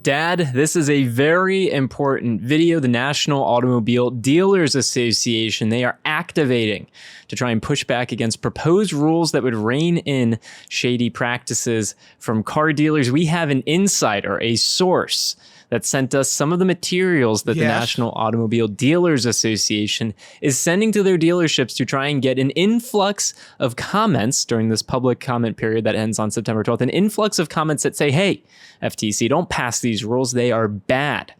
Dad, this is a very important video. The National Automobile Dealers Association, they are activating to try and push back against proposed rules that would rein in shady practices from car dealers. We have an insider, a source that sent us some of the materials that the National Automobile Dealers Association is sending to their dealerships to try and get an influx of comments during this public comment period that ends on September 12th, an influx of comments that say, hey, FTC, don't pass these rules. They are bad.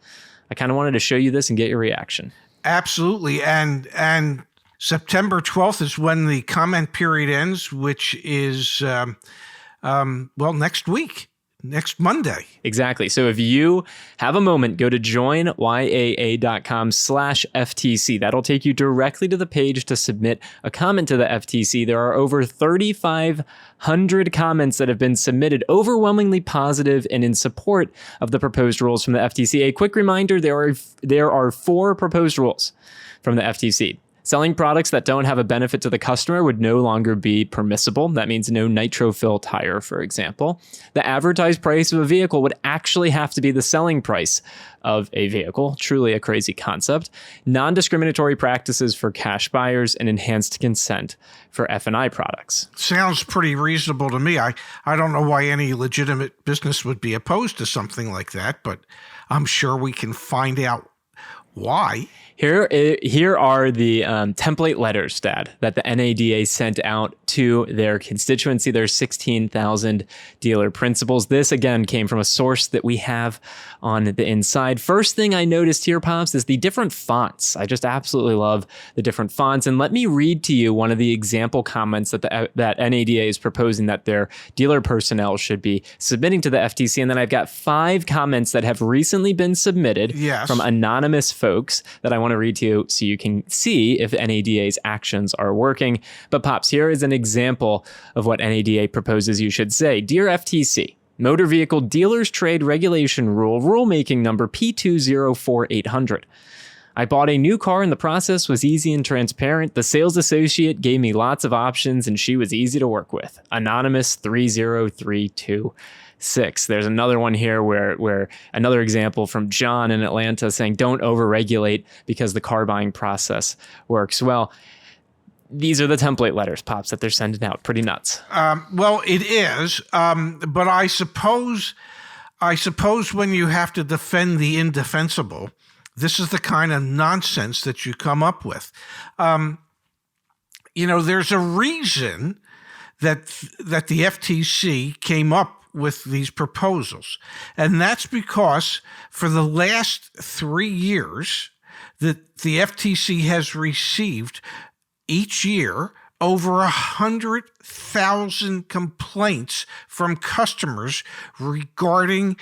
I kind of wanted to show you this and get your reaction. Absolutely. And September 12th is when the comment period ends, which is, next week. Next Monday. Exactly. So if you have a moment, go to joinyaa.com/FTC. That'll take you directly to the page to submit a comment to the FTC. There are over 3,500 comments that have been submitted, overwhelmingly positive and in support of the proposed rules from the FTC. A quick reminder, there are 4 proposed rules from the FTC. Selling products that don't have a benefit to the customer would no longer be permissible. That means no nitro-fill tire, for example. The advertised price of a vehicle would actually have to be the selling price of a vehicle. Truly a crazy concept. Non-discriminatory practices for cash buyers and enhanced consent for F&I products. Sounds pretty reasonable to me. I don't know why any legitimate business would be opposed to something like that, but I'm sure we can find out why. Here are the template letters, Dad, that the NADA sent out to their constituency, their 16,000 dealer principals. This, again, came from a source that we have on the inside. First thing I noticed here, Pops, is the different fonts. I just absolutely love the different fonts. And let me read to you one of the example comments that that NADA is proposing that their dealer personnel should be submitting to the FTC. And then I've got 5 comments that have recently been submitted from anonymous folks that I want to read to you so you can see if NADA's actions are working. But Pops, here is an example of what NADA proposes you should say. Dear FTC, Motor Vehicle Dealers Trade Regulation Rulemaking number P204800. I bought a new car and the process was easy and transparent. The sales associate gave me lots of options and she was easy to work with. Anonymous 30326. There's another one here where another example from John in Atlanta saying, don't overregulate because the car buying process works well. These are the template letters, Pops, that they're sending out. Pretty nuts. Well, it is. But I suppose when you have to defend the indefensible, this is the kind of nonsense that you come up with. There's a reason that the FTC came up with these proposals. And that's because for the last 3 years, the FTC has received each year over 100,000 complaints from customers regarding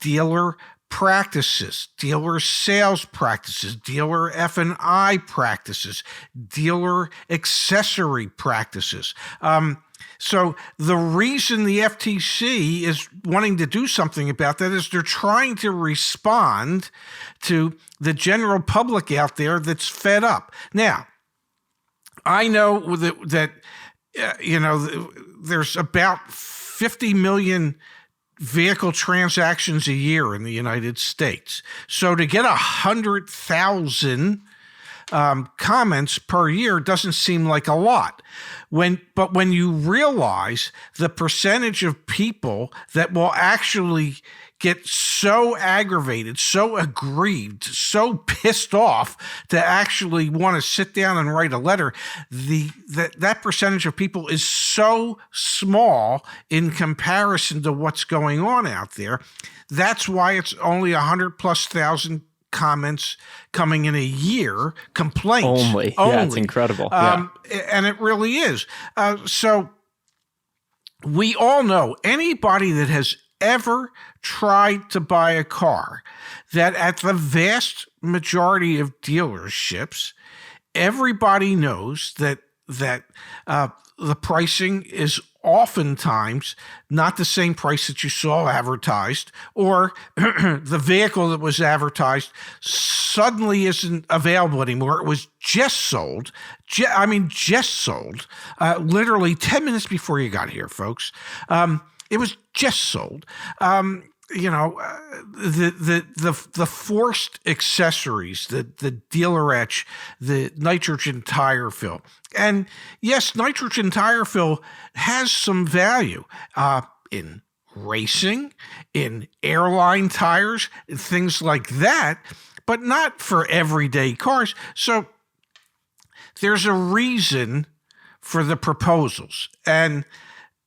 dealer practices, dealer sales practices, dealer F&I practices, dealer accessory practices. So the reason the FTC is wanting to do something about that is they're trying to respond to the general public out there that's fed up. Now, I know that there's about 50 million vehicle transactions a year in the United States. So to get 100,000 comments per year doesn't seem like a lot. But when you realize the percentage of people that will actually get so aggravated, so aggrieved, so pissed off to actually want to sit down and write a letter, that percentage of people is so small in comparison to what's going on out there. That's why it's only 100,000+ comments coming in a year, complaints. Only. Yeah, it's incredible. And it really is. So we all know anybody that has ever tried to buy a car, that at the vast majority of dealerships, everybody knows that the pricing is oftentimes not the same price that you saw advertised, or the vehicle that was advertised suddenly isn't available anymore. It was just sold. Just sold. Literally 10 minutes before you got here, folks. It was just sold. the forced accessories, the dealer etch, the nitrogen tire fill. And yes, nitrogen tire fill has some value in racing, in airline tires, things like that, but not for everyday cars. So there's a reason for the proposals. And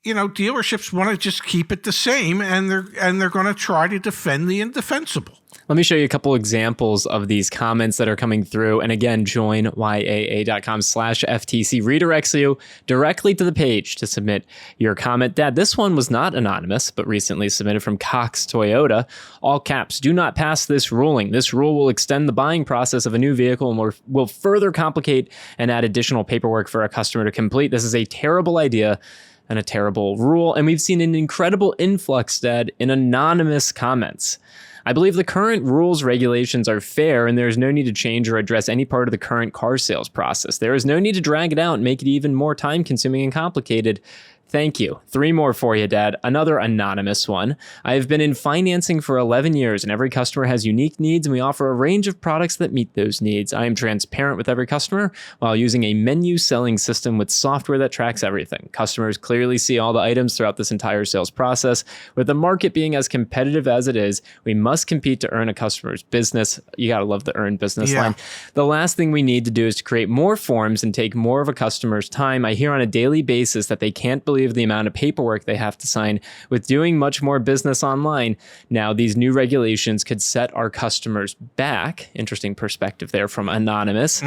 dealerships want to just keep it the same, and they're going to try to defend the indefensible. Let me show you a couple examples of these comments that are coming through. And again, join YAA.com/FTC redirects you directly to the page to submit your comment. Dad, this one was not anonymous, but recently submitted from Cox Toyota. All caps, do not pass this ruling. This rule will extend the buying process of a new vehicle and will further complicate and add additional paperwork for a customer to complete. This is a terrible idea and a terrible rule. And we've seen an incredible influx, Dad, in anonymous comments. I believe the current rules, regulations are fair, and there is no need to change or address any part of the current car sales process. There is no need to drag it out and make it even more time-consuming and complicated. Thank you. 3 more for you, Dad. Another anonymous one. I have been in financing for 11 years, and every customer has unique needs, and we offer a range of products that meet those needs. I am transparent with every customer while using a menu selling system with software that tracks everything. Customers clearly see all the items throughout this entire sales process. With the market being as competitive as it is, we must compete to earn a customer's business. You got to love the earn business line. The last thing we need to do is to create more forms and take more of a customer's time. I hear on a daily basis that they can't believe the amount of paperwork they have to sign with doing much more business online. Now, these new regulations could set our customers back. Interesting perspective there from Anonymous.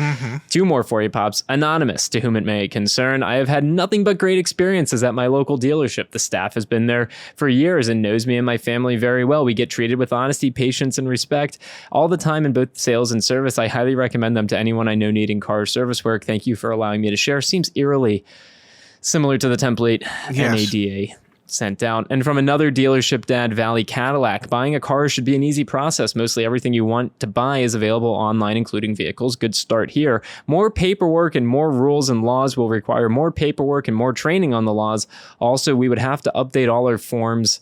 2 more for you, Pops. Anonymous, to whom it may concern. I have had nothing but great experiences at my local dealership. The staff has been there for years and knows me and my family very well. We get treated with honesty, patience, and respect all the time in both sales and service. I highly recommend them to anyone I know needing car service work. Thank you for allowing me to share. Seems eerily similar to the template NADA sent out. And from another dealership, Dad, Valley Cadillac, buying a car should be an easy process. Mostly everything you want to buy is available online, including vehicles. Good start here. More paperwork and more rules and laws will require more paperwork and more training on the laws. Also, we would have to update all our forms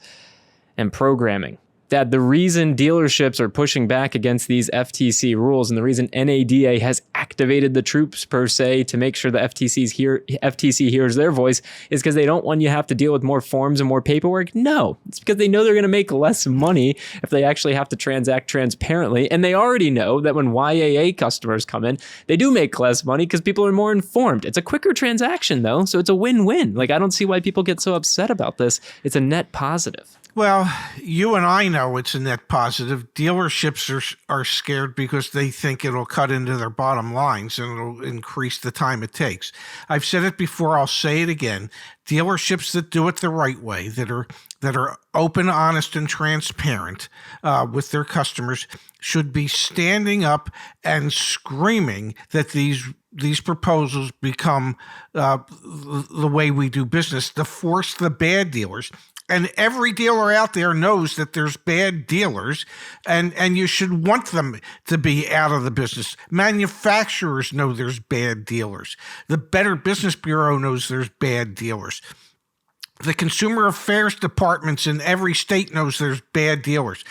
and programming. Dad, the reason dealerships are pushing back against these FTC rules and the reason NADA has activated the troops, per se, to make sure the FTC hears their voice is because they don't want you to have to deal with more forms and more paperwork. No, it's because they know they're going to make less money if they actually have to transact transparently. And they already know that when YAA customers come in, they do make less money because people are more informed. It's a quicker transaction, though, so it's a win-win. I don't see why people get so upset about this. It's a net positive. Well, you and I know it's a net positive. Dealerships are scared because they think it'll cut into their bottom lines and it'll increase the time it takes. I've said it before, I'll say it again. Dealerships that do it the right way, that are open, honest, and transparent with their customers should be standing up and screaming that these proposals become the way we do business, to force the bad dealers. And every dealer out there knows that there's bad dealers, and you should want them to be out of the business. Manufacturers know there's bad dealers. The Better Business Bureau knows there's bad dealers. The consumer affairs departments in every state knows there's bad dealers.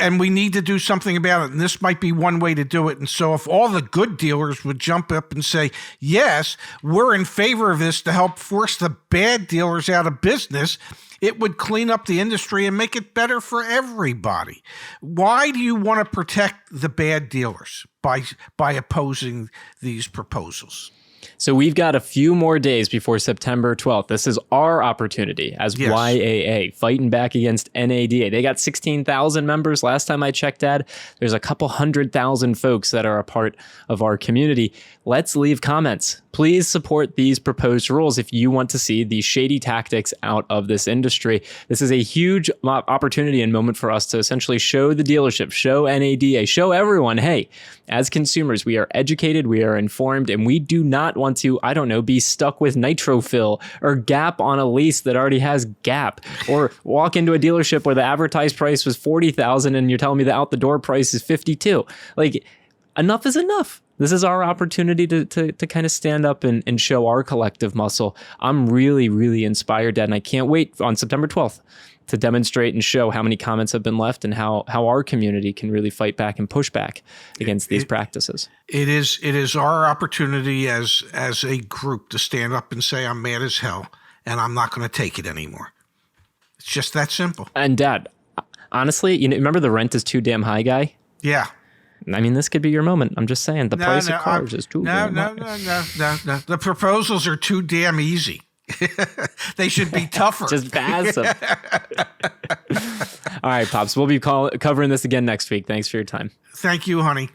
And we need to do something about it. And this might be one way to do it. And so if all the good dealers would jump up and say, yes, we're in favor of this to help force the bad dealers out of business, it would clean up the industry and make it better for everybody. Why do you want to protect the bad dealers by opposing these proposals? So we've got a few more days before September 12th. This is our opportunity as YAA, fighting back against NADA. They got 16,000 members. Last time I checked, Dad, there's a couple 100,000 folks that are a part of our community. Let's leave comments. Please support these proposed rules if you want to see these shady tactics out of this industry. This is a huge opportunity and moment for us to essentially show the dealership, show NADA, show everyone, hey, as consumers, we are educated, we are informed, and we do not want to, be stuck with Nitrofill or Gap on a lease that already has Gap, or walk into a dealership where the advertised price was $40,000 and you're telling me the out the door price is $52,000. Enough is enough. This is our opportunity to kind of stand up and show our collective muscle. I'm really, really inspired, Dad, and I can't wait on September 12th to demonstrate and show how many comments have been left and how our community can really fight back and push back against these practices. It is our opportunity as a group to stand up and say, I'm mad as hell and I'm not going to take it anymore. It's just that simple. And Dad, honestly, remember the rent is too damn high guy? Yeah. I mean, this could be your moment. I'm just saying the price of cars is too damn high. No. The proposals are too damn easy. They should be tougher. Just passive. All right, Pops. We'll be covering this again next week. Thanks for your time. Thank you, honey.